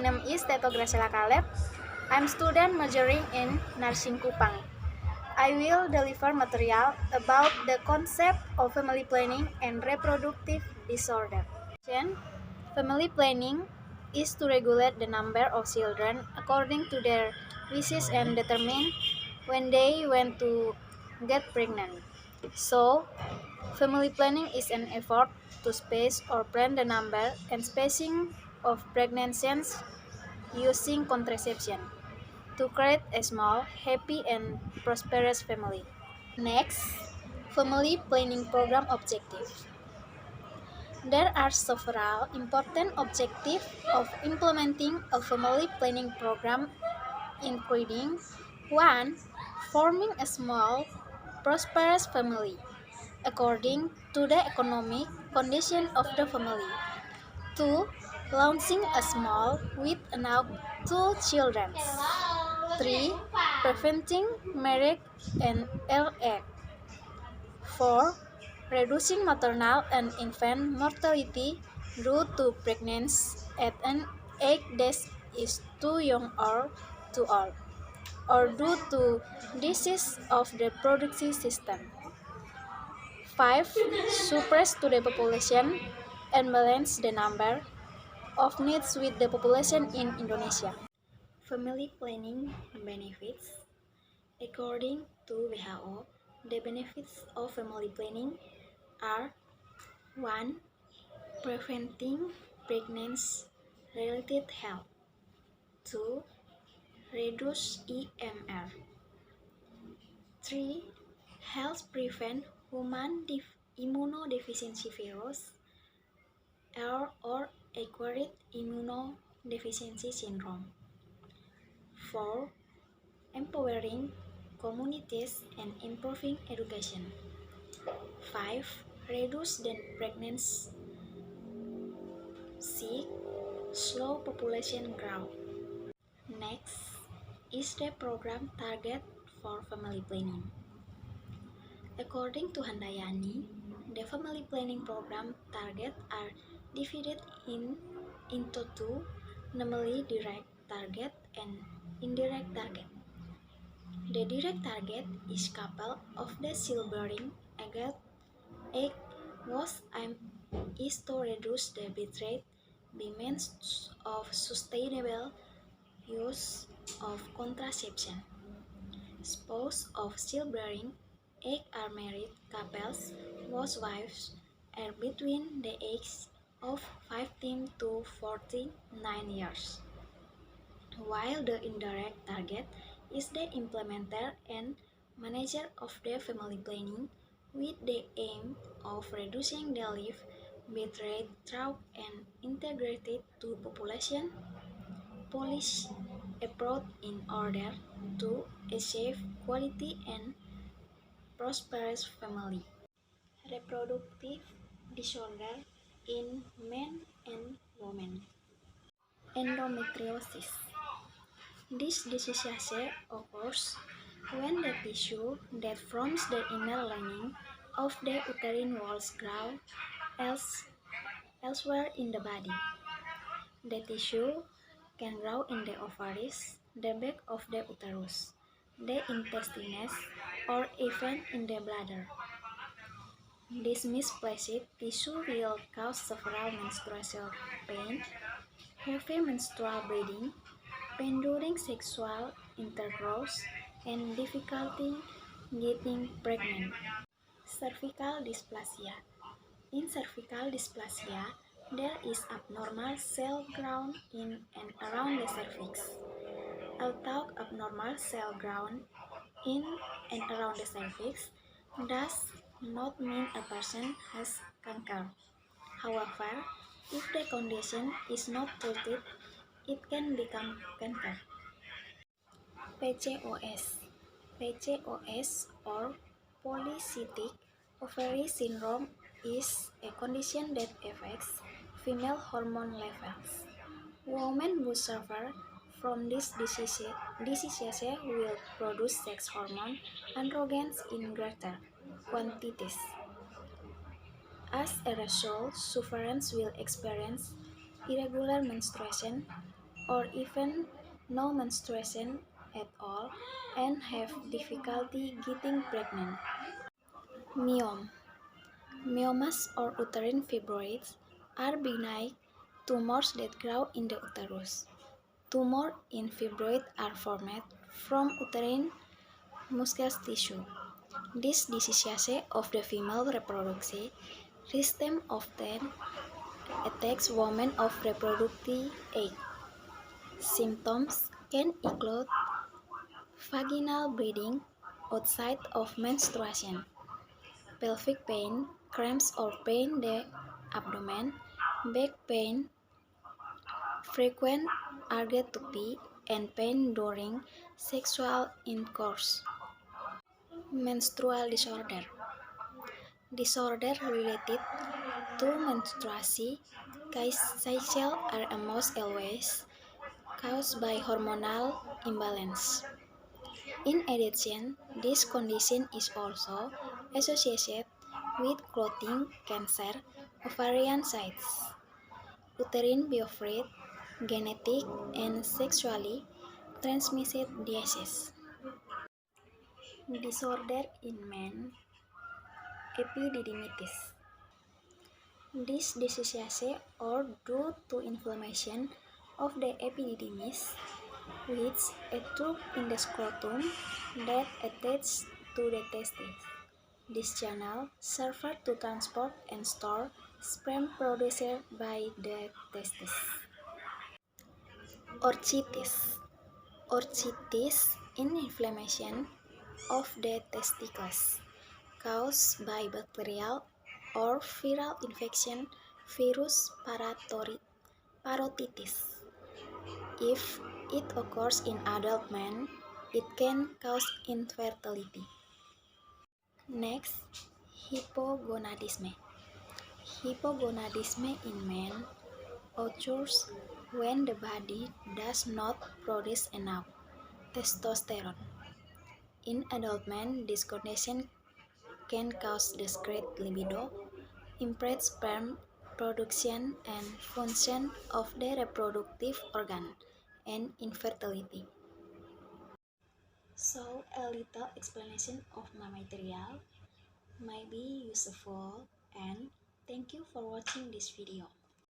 name is Teto Graciela Caleb. I'm student majoring in Nursing Kupang. I will deliver material about the concept of family planning and reproductive disorder. Family planning is to regulate the number of children according to their wishes and determine when they want to get pregnant. So, family planning is an effort to space or plan the number and spacing of pregnancies using contraception to create a small, happy, and prosperous family. Next, family planning program objectives. There are several important objectives of implementing a family planning program, including 1. Forming a small, prosperous family according to the economic condition of the family. 2. Launching a small with enough 2 children. 3. Preventing marriage and ill age. 4. Reducing maternal and infant mortality due to pregnancy at an age that is too young or too old, or due to disease of the reproductive system. 5. Suppress to the population and balance the number of needs with the population in Indonesia. Family planning benefits. According to WHO, the benefits of family planning are 1. Preventing pregnancy-related health. 2. Reduce EMR. 3. Helps prevent human immunodeficiency virus or acquired immunodeficiency syndrome. 4. Empowering communities and improving education. 5. Reduce the pregnancy, 6. Slow population growth. Next is the program target for family planning. According to Handayani, the family planning program targets are divided into two, namely direct target and indirect target. The direct target is couple of the childbearing age was aim is to reduce the birth rate by means of sustainable use of contraception. Spouse of childbearing age are married couples whose wives are between the ages of 15 to 49 years, while the indirect target is the implementer and manager of the family planning with the aim of reducing the live birth rate through an integrated to population policy approach in order to achieve quality and prosperous family. Reproductive disorder in men and women. Endometriosis. This disease occurs when the tissue that forms the inner lining of the uterine walls grows elsewhere in the body. The tissue can grow in the ovaries, the back of the uterus, the intestines, or even in the bladder. This misplaced tissue will cause several menstrual pain, heavy menstrual bleeding, pain during sexual intercourse, and difficulty getting pregnant. Cervical dysplasia. In cervical dysplasia, there is abnormal cell growth in and around the cervix. Although abnormal cell growth in and around the cervix does not mean a person has cancer. However, if the condition is not treated, it can become cancer. PCOS. PCOS or polycystic ovary syndrome is a condition that affects female hormone levels. Women who suffer from this disease will produce sex hormone androgens in greater quantities. As a result, sufferers will experience irregular menstruation, or even no menstruation at all and have difficulty getting pregnant. Myome. Myomas or uterine fibroids are benign tumors that grow in the uterus. Tumors in fibroid are formed from uterine muscus tissue. This disease of the female reproductive system often attacks women of reproductive age. Symptoms can include vaginal bleeding outside of menstruation, pelvic pain, cramps or pain in the abdomen, back pain, frequent argetopy, and pain during sexual intercourse. Menstrual disorder. Disorder related to menstruation cycle are almost always caused by hormonal imbalance. In addition, this condition is also associated with clothing cancer, ovarian cysts, uterine biofilm, genetic and sexually transmitted diseases. Disorder in men, epididymitis. This disease or due to inflammation of the epididymis, which a tube in the scrotum that attaches to the testes. This channel serves to transport and store sperm produced by the testes. Orchitis. Orchitis is inflammation of the testicles caused by bacterial or viral infection, virus parotitis. If it occurs in adult men, it can cause infertility. Next, hypogonadism. Hypogonadism in men occurs when the body does not produce enough testosterone. In adult men, this condition can cause decreased libido, impaired sperm production and function of the reproductive organ, and infertility. So, a little explanation of my material might be useful, and thank you for watching this video.